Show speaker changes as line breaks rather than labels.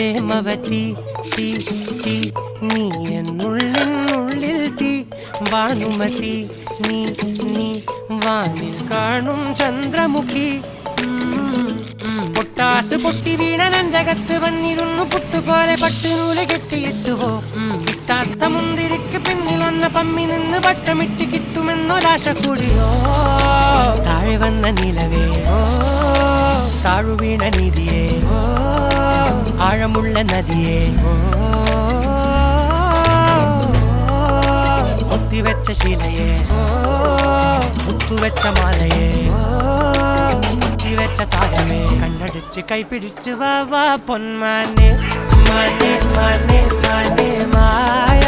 പ്രേമവതി തീ തീ നീ എന്നുള്ളിൽ തീ ഭാനുമതി നീ നീ വാനിൽ കാണും ചന്ദ്രമുഖി പൊട്ടാസ് പൊട്ടി വീണ നെഞ്ചകത്ത് വന്നിരുന്നു പുട്ടുപോലെ പട്ടുനൂല് കെട്ടിയിട്ടുവോ കിട്ടാത്ത മുന്തിരിക്ക് പിന്നിൽ വന്ന പമ്മി നിന്ന് വട്ടമിട്ട് കിട്ടുമെന്നൊരാശ കൂടിയോ താഴെ വന്ന നിലവേ താഴു വീണ നിധിയേ ആഴമുള്ള നദിയേ ഒത്തിവെച്ച ശിലയേ മുത്തുവെച്ച മാലയേ ഒത്തിവെച്ച താരമേ കണ്ണടിച്ച് കൈപിടിച്ച് വാ വാ പൊന്മാനെ മാനെ മാനെ മാനെ മായ